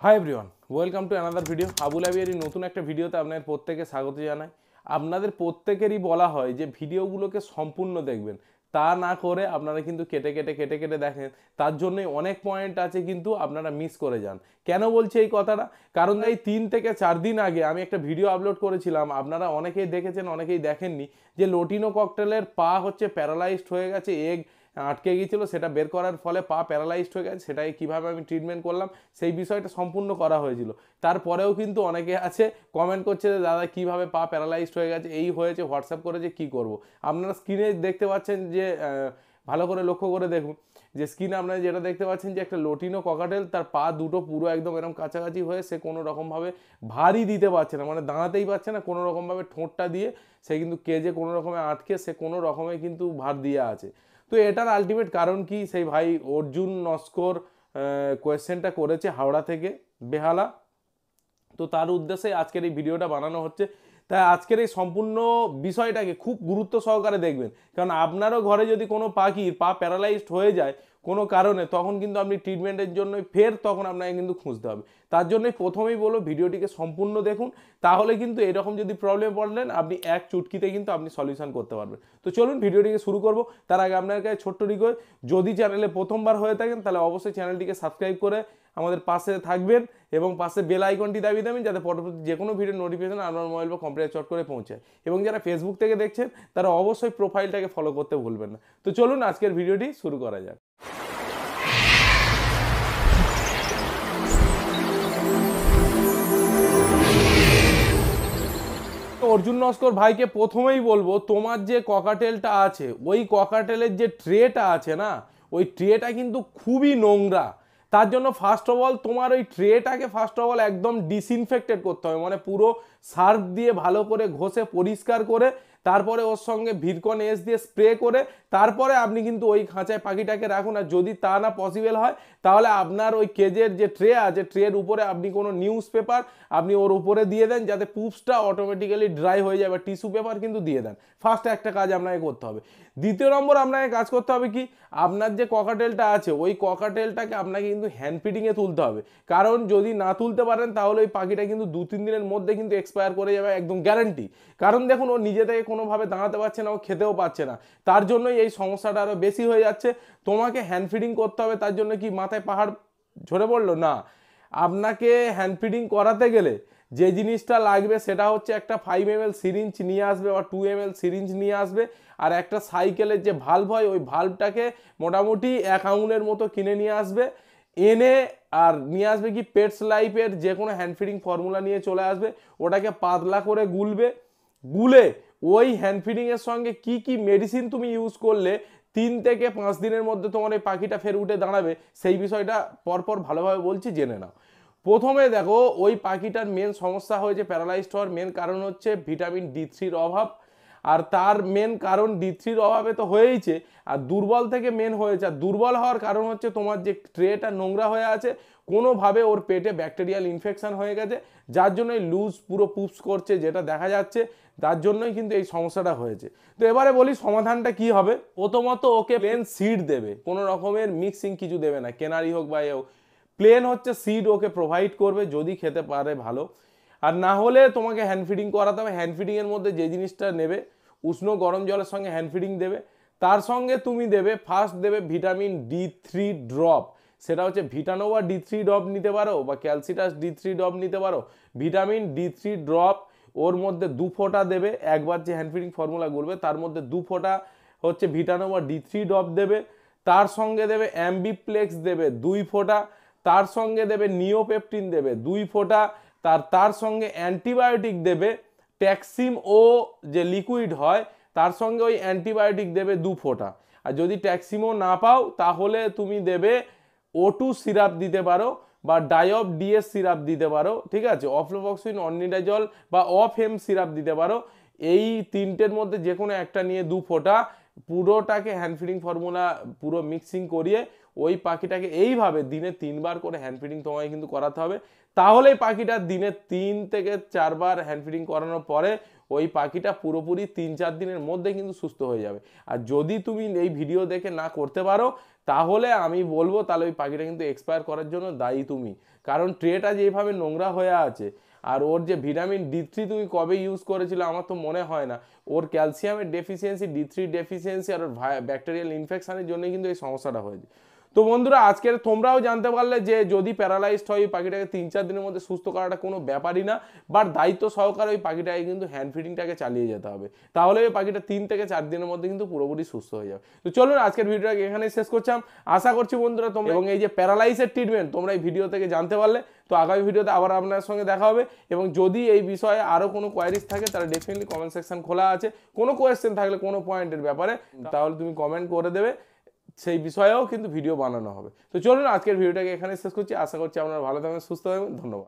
High everyone, welcome to another video. Abul আবিয়ারি নতুন একটা ভিডিওতে আপনাদের প্রত্যেকে স্বাগত জানাই। আপনাদের প্রত্যেকেরই বলা হয় যে ভিডিওগুলোকে সম্পূর্ণ দেখবেন, তা না করে আপনারা কিন্তু কেটে কেটে দেখেন। তার জন্যই অনেক পয়েন্ট আছে কিন্তু আপনারা মিস করে যান। কেন বলছি এই কথাটা? কারণ এই 3 থেকে 4 দিন আগে আমি একটা ভিডিও আপলোড করেছিলাম, আপনারা অনেকেই দেখেছেন অনেকেই দেখেননি, যে লোটিনো ককটেলের পা হচ্ছে প্যারালাইজড হয়ে গেছে, এগ আটকে গিয়েছিল, সেটা বের করার ফলে পা প্যারালাইজড হয়ে গেছে। সেটাই কিভাবে আমি ট্রিটমেন্ট করলাম সেই বিষয়টা সম্পূর্ণ করা হয়েছিল। তারপরেও কিন্তু অনেকে আছে কমেন্ট করছে যে দাদা কীভাবে পা প্যারালাইজড হয়ে গেছে, এই হয়েছে, হোয়াটসঅ্যাপ করেছে, কি করব। আপনারা স্ক্রিনে দেখতে পাচ্ছেন যে ভালো করে লক্ষ্য করে দেখুন যে স্ক্রিনে আপনারা যেটা দেখতে পাচ্ছেন যে একটা লোটিনো ককাটেল, তার পা দুটো পুরো একদম এরকম কাছাকাছি হয়ে সে কোনো রকমভাবে ভারী দিতে পারছে না, মানে দাঁড়াতেই পারছে না, কোনো রকমভাবে ঠোঁটটা দিয়ে সে কিন্তু কেজে কোনো রকমে আটকে সে কোনো রকমে কিন্তু ভার দিয়ে আছে। তো এটার আলটিমেট কারণ কি, সেই ভাই অর্জুন নস্কর কোয়েশ্চেনটা করেছে হাওড়া থেকে বেহালা। তো তার উদ্দেশ্যে আজকের এই ভিডিওটা বানানো হচ্ছে। তাই আজকের এই সম্পূর্ণ বিষয়টাকে খুব গুরুত্ব সহকারে দেখবেন, কারণ আপনারও ঘরে যদি কোনো পাখির পা প্যারালাইজড হয়ে যায় কোনো কারণে, তখন কিন্তু আপনি ট্রিটমেন্টের জন্য ফের তখন আপনাকে কিন্তু খুঁজতে হবে। তার জন্যই প্রথমেই বলো ভিডিওটিকে সম্পূর্ণ দেখুন, তাহলে কিন্তু এরকম যদি প্রবলেম পড়লেন আপনি এক চুটকিতে কিন্তু আপনি সলিউশন করতে পারবেন। তো চলুন ভিডিওটিকে শুরু করব। তার আগে আপনার কাছে ছোট্ট রিকোয়েস্ট, যদি চ্যানেলে প্রথমবার হয়ে থাকেন তাহলে অবশ্যই চ্যানেলটিকে সাবস্ক্রাইব করে আমাদের পাশে থাকবেন এবং পাশে বেল আইকনটি দাবিয়ে দেবেন, যাতে পরবর্তী যে কোনো ভিডিও নোটিফিকেশন আপনার মোবাইল বা কম্পিউটার চট করে পৌঁছায়। এবং যারা ফেসবুক থেকে দেখছেন তারা অবশ্যই প্রোফাইলটাকে ফলো করতে ভুলবেন না। তো চলুন আজকের ভিডিওটি শুরু করা যাক। অর্জুন নস্কর ভাইকে প্রথমেই বলবো, তোমার যে ককাটেলটা আছে ওই ককাটেলের যে ট্রেটা আছে না, ওই ট্রেটা কিন্তু খুবই নোংরা। তার জন্য ফার্স্ট অফ অল তোমার ওই ট্রেটাকে ফার্স্ট অফ অল একদম ডিসইনফেক্টেড করতে হবে, মানে পুরো সার্ফ দিয়ে ভালো করে ঘষে পরিষ্কার করে, তারপরে ওর সঙ্গে ভিরকন এস দিয়ে স্প্রে করে তারপরে আপনি কিন্তু ওই খাঁচায় পাখিটাকে রাখুন। আর যদি তা না পসিবল হয় তাহলে আপনার ওই কেজের যে ট্রে আছে, ট্রের উপরে আপনি কোনো নিউজ পেপার আপনি ওর উপরে দিয়ে দেন, যাতে পুপসটা অটোমেটিক্যালি ড্রাই হয়ে যাবে। টিস্যু পেপার কিন্তু দিয়ে দেন। ফার্স্ট একটা কাজ আপনাকে করতে হবে। দ্বিতীয় নম্বর আপনাকে কাজ করতে হবে কি, আপনার যে ককাটেলটা আছে ওই ককাটেলটাকে আপনাকে কিন্তু হ্যান্ড ফিডিংয়ে তুলতে হবে। কারণ যদি না তুলতে পারেন তাহলে ওই পাখিটা কিন্তু 2-3 দিনের মধ্যে কিন্তু এক্সপায়ার করে যাবে, একদম গ্যারান্টি। কারণ দেখুন ও নিজে থেকে কোনোভাবে দাঁড়াতে পারছে না, ও খেতেও পারছে না, তার জন্যই এই সমস্যাটা আরও বেশি হয়ে যাচ্ছে। তোমাকে হ্যান্ড ফিডিং করতে হবে। তার জন্য কি মাথায় পাহাড় ঝরে পড়লো? না, আপনাকে হ্যান্ড ফিডিং করাতে গেলে যে জিনিসটা লাগবে সেটা হচ্ছে একটা 5 ml সিরিঞ্জ নিয়ে আসবে বা 2 ml সিরিঞ্জ নিয়ে আসবে, আর একটা সাইকেলের যে ভাল্ব হয় ওই ভাল্বটাকে মোটামুটি 1 আঙুলের মতো কিনে নিয়ে আসবে। এনে আর নিয়ে আসবে কি পেটস লাইফের যে কোনো হ্যান্ড ফিডিং ফর্মুলা নিয়ে চলে আসবে। ওটাকে পাতলা করে গুলবে, গুলে ওই হ্যান্ড ফিডিংয়ের সঙ্গে কি কি মেডিসিন তুমি ইউজ করলে 3 থেকে 5 দিনের মধ্যে তোমার এই পাখিটা ফের উঠে দাঁড়াবে, সেই বিষয়টা পরপর ভালোভাবে বলছি, জেনে নাও। প্রথমে দেখো, ওই পাখিটার মেন সমস্যা হয়েছে প্যারালাইজড হওয়ার মেন কারণ হচ্ছে ভিটামিন D3-র অভাব। আর তার মেন কারণ D3-র অভাবে তো হয়েইছে, আর দুর্বল থেকে মেন হয়েছে। আর দুর্বল হওয়ার কারণ হচ্ছে তোমার যে ট্রেটা নোংরা হয়ে আছে, কোনোভাবে ওর পেটে ব্যাকটেরিয়াল ইনফেকশন হয়ে গেছে, যার জন্যই লুজ পুরো পুপস করছে যেটা দেখা যাচ্ছে, তার জন্যই কিন্তু এই সমস্যাটা হয়েছে। তো এবারে বলি সমাধানটা কি হবে। প্রথমত ওকে প্লেন সিড দেবে, কোনো রকমের মিক্সিং কিছু দেবে না, কেনারি হোক বা এও, প্লেন হচ্ছে সিড ওকে প্রোভাইড করবে, যদি খেতে পারে ভালো, আর না হলে তোমাকে হ্যান্ড ফিডিং করাতে হবে। হ্যান্ড ফিডিংয়ের মধ্যে যে জিনিসটা নেবে, উষ্ণ গরম জলের সঙ্গে হ্যান্ড ফিডিং দেবে, তার সঙ্গে তুমি দেবে ফার্স্ট দেবে ভিটামিন D3 ড্রপ। সেটা হচ্ছে ভিটানোভা D3 ড্রপ নিতে পারো বা ক্যালসিটাস D3 ড্রপ নিতে পারো। ভিটামিন D3 ড্রপ ওর মধ্যে 2 ফোঁটা দেবে, একবার যে হ্যান্ড ফিডিং ফর্মুলা করবে তার মধ্যে 2 ফোঁটা হচ্ছে ভিটানোভা D3 ড্রপ দেবে। তার সঙ্গে দেবে অ্যাম্বিপ্লেক্স দেবে 2 ফোঁটা, তার সঙ্গে দেবে নিওপেপটিন দেবে 2 ফোঁটা, তার সঙ্গে অ্যান্টিবায়োটিক দেবে ট্যাক্সিম ও যে লিকুইড হয় তার সঙ্গে ওই অ্যান্টিবায়োটিক দেবে 2 ফোঁটা। আর যদি ট্যাক্সিমো না পাও তাহলে তুমি দেবে O2 সিরাপ দিতে পারো বা ডাইঅপ ডিএস সিরাপ দিতে পারো, ঠিক আছে, অফ্লোভক্সিন, অর্নিডাজল বা অফহেম সিরাপ দিতে পারো। এই তিনটের মধ্যে যে কোনো একটা নিয়ে 2 ফোঁটা পুরোটাকে হ্যান্ড ফিডিং ফর্মুলা পুরো মিক্সিং করিয়ে ওই পাখিটাকে এইভাবে দিনে 3 বার করে হ্যান্ড ফিডিং তোমায় কিন্তু করাতে হবে। তাহলেই পাখিটা দিনে 3 থেকে 4 বার হ্যান্ড ফিডিং করানোর পরে ওই পাখিটা পুরোপুরি 3-4 দিনের মধ্যে কিন্তু সুস্থ হয়ে যাবে। আর যদি তুমি এই ভিডিও দেখে না করতে পারো তাহলে আমি বলবো তাহলে ওই পাখিটা কিন্তু এক্সপায়ার করার জন্য দায়ী তুমি। কারণ ট্রেটা যেভাবে নোংরা হয়ে আছে, আর ওর যে ভিটামিন D3 তুমি কবে ইউজ করেছিলে আমার তো মনে হয় না, ওর ক্যালসিয়ামের ডেফিসিয়েন্সি, D3 ডেফিসিয়েন্সি আর ব্যাকটেরিয়াল ইনফেকশনের জন্যই কিন্তু এই সমস্যাটা হয়েছে। তো বন্ধুরা আজকের তোমরাও জানতে পারলে যে যদি প্যারালাইজড হয় ওই পাখিটাকে 3-4 দিনের মধ্যে সুস্থ করাটা কোনো ব্যাপারই না, বাট দায়িত্ব সহকারে ওই পাখিটাকে কিন্তু হ্যান্ড ফিডিংটাকে চালিয়ে যেতে হবে, তাহলে ওই পাখিটা 3 থেকে 4 দিনের মধ্যে কিন্তু পুরোপুরি সুস্থ হয়ে যাবে। তো চলুন আজকের ভিডিওটাকে এখানেই শেষ করছিলাম। আশা করছি বন্ধুরা তোমরা এবং এই যে প্যারালাইসের ট্রিটমেন্ট তোমরা এই ভিডিও থেকে জানতে পারলে। তো আগামী ভিডিওতে আবার আপনার সঙ্গে দেখা হবে, এবং যদি এই বিষয়ে আরও কোনো কোয়ারিজ থাকে তাহলে ডেফিনেটলি কমেন্ট সেকশন খোলা আছে। কোনো কোয়েশ্চেন থাকলে কোনো পয়েন্টের ব্যাপারে তাহলে তুমি কমেন্ট করে দেবে, সেই বিষয়েও কিন্তু ভিডিও বানানো হবে। তো চলুন আজকের ভিডিওটাকে এখানে শেষ করছি। আশা করছি আপনারা ভালো থাকবেন, সুস্থ থাকবেন। ধন্যবাদ।